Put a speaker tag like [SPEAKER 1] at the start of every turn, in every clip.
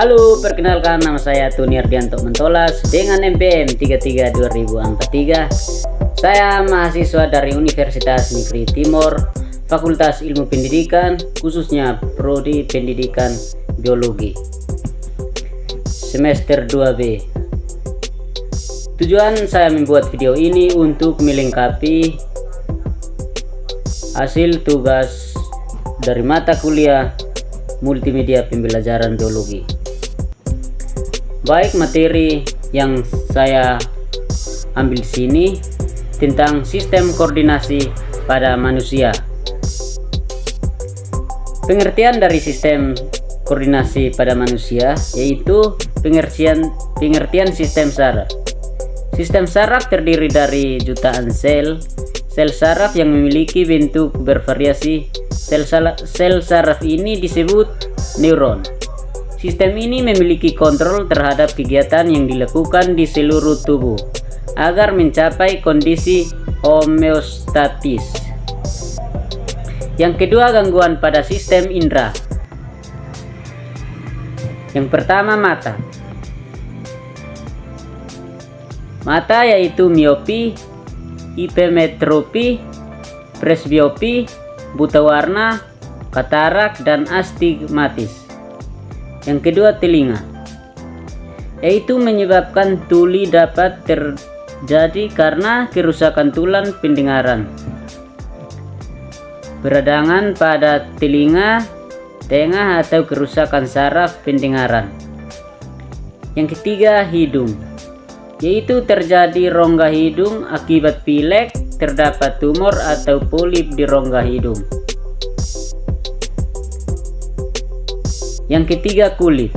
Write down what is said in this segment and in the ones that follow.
[SPEAKER 1] Halo, perkenalkan nama saya Tony Ardianto Mentolas dengan NPM 332043. Saya mahasiswa dari Universitas Negeri Timur, Fakultas Ilmu Pendidikan, khususnya Prodi Pendidikan Biologi, semester 2B. Tujuan saya membuat video ini untuk melengkapi hasil tugas dari mata kuliah multimedia pembelajaran biologi. Baik materi yang saya ambil di sini tentang sistem koordinasi pada manusia. Pengertian dari sistem koordinasi pada manusia yaitu pengertian sistem saraf. Sistem saraf terdiri dari jutaan sel saraf yang memiliki bentuk bervariasi. Sel saraf ini disebut neuron. Sistem ini memiliki kontrol terhadap kegiatan yang dilakukan di seluruh tubuh agar mencapai kondisi homeostatis. Yang kedua, gangguan pada sistem indera. Yang pertama, mata. Mata yaitu miopi, hipermetropi, presbiopi, buta warna, katarak, dan astigmatis. Yang kedua, telinga, yaitu menyebabkan tuli dapat terjadi karena kerusakan tulang pendengaran, peradangan pada telinga tengah atau kerusakan saraf pendengaran. Yang ketiga, hidung, yaitu terjadi rongga hidung akibat pilek, terdapat tumor atau polip di rongga hidung. Yang ketiga, kulit.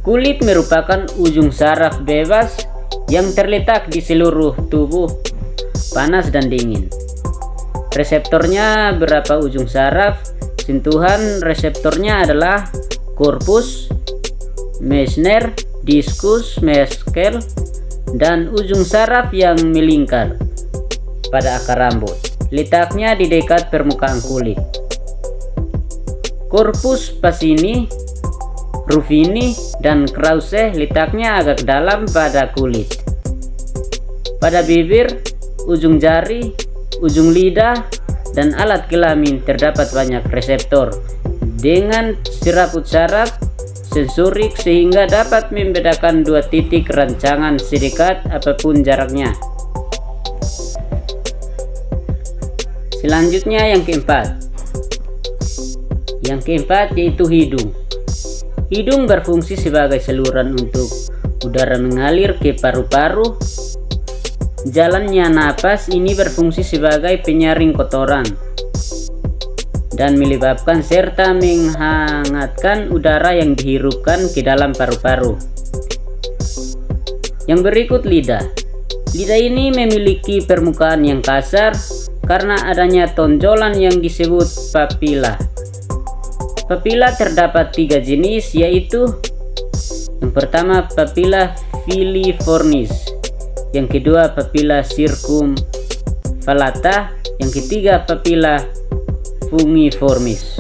[SPEAKER 1] Kulit merupakan ujung saraf bebas yang terletak di seluruh tubuh, panas dan dingin. Reseptornya berapa ujung saraf? Sentuhan reseptornya adalah korpus, Meissner, diskus, meskel, dan ujung saraf yang melingkar pada akar rambut. Letaknya di dekat permukaan kulit. Korpus Pacini, Ruffini, dan Krause letaknya agak dalam pada kulit. Pada bibir, ujung jari, ujung lidah, dan alat kelamin terdapat banyak reseptor dengan serabut saraf sensorik sehingga dapat membedakan dua titik rancangan sedekat apapun jaraknya. Selanjutnya yang keempat. Yang keempat yaitu hidung. Hidung berfungsi sebagai saluran untuk udara mengalir ke paru-paru. Jalannya napas ini berfungsi sebagai penyaring kotoran dan menyebabkan serta menghangatkan udara yang dihirupkan ke dalam paru-paru. Yang berikut, lidah. Lidah ini memiliki permukaan yang kasar karena adanya tonjolan yang disebut papila. Papila terdapat 3 jenis, yaitu yang pertama papila filiformis, yang kedua papila circumvallata, yang ketiga papila fungiformis.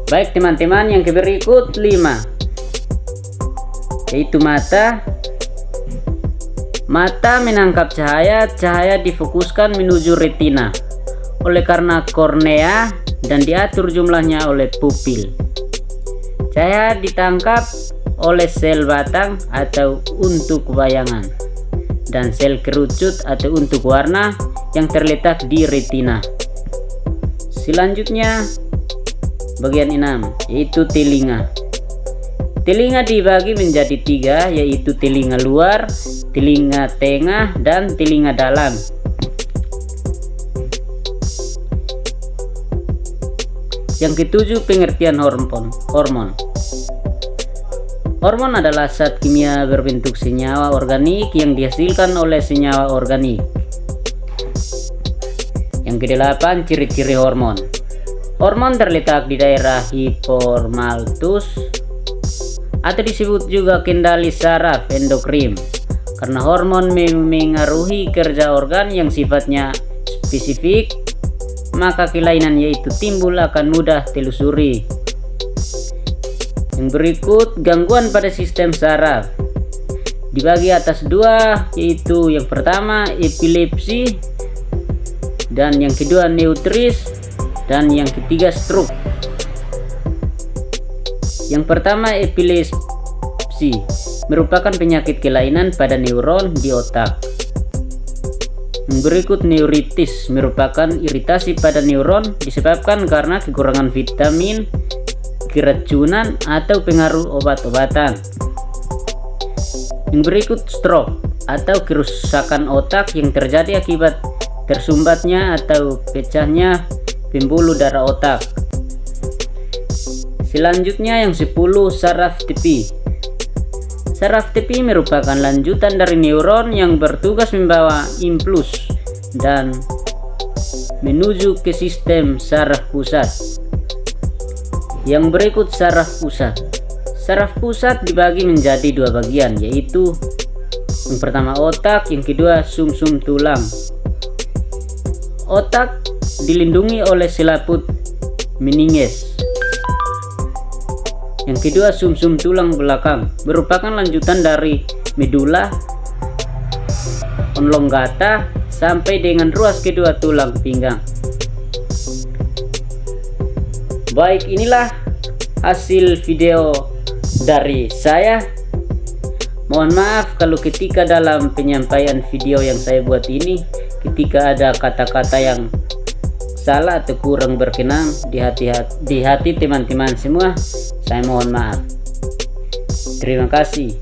[SPEAKER 1] Baik teman-teman, yang berikut 5 yaitu mata. Mata menangkap cahaya difokuskan menuju retina oleh karena kornea dan diatur jumlahnya oleh pupil. Cahaya ditangkap oleh sel batang atau untuk bayangan dan sel kerucut atau untuk warna yang terletak di retina. Selanjutnya bagian 6 yaitu telinga. Telinga dibagi menjadi 3 yaitu telinga luar, telinga tengah, dan telinga dalam. Yang ketujuh, pengertian hormon. Hormon adalah zat kimia berbentuk senyawa organik yang dihasilkan oleh senyawa organik. Yang kedelapan, ciri-ciri hormon. Hormon terletak di daerah hipothalamus atau disebut juga kendali saraf endokrin karena hormon memengaruhi kerja organ yang sifatnya spesifik, maka kelainan yaitu timbul akan mudah telusuri. Yang berikut gangguan pada sistem saraf dibagi atas dua, yaitu yang pertama epilepsi, dan yang kedua neutris, dan yang ketiga stroke. Yang pertama epilepsi merupakan penyakit kelainan pada neuron di otak. Yang berikut neuritis merupakan iritasi pada neuron disebabkan karena kekurangan vitamin, keracunan, atau pengaruh obat-obatan. Yang berikut stroke atau kerusakan otak yang terjadi akibat tersumbatnya atau pecahnya pembuluh darah otak. Selanjutnya yang 10, saraf tepi. Saraf tepi merupakan lanjutan dari neuron yang bertugas membawa impuls dan menuju ke sistem saraf pusat. Yang berikut saraf pusat. Saraf pusat dibagi menjadi dua bagian, yaitu yang pertama otak, yang kedua sumsum tulang. Otak dilindungi oleh selaput meninges. Yang kedua sumsum tulang belakang merupakan lanjutan dari medula oblongata sampai dengan ruas kedua tulang pinggang. Baik, inilah hasil video dari saya. Mohon maaf kalau ketika dalam penyampaian video yang saya buat ini ketika ada kata-kata yang salah atau kurang berkenan di hati teman-teman semua, saya mohon maaf. Terima kasih.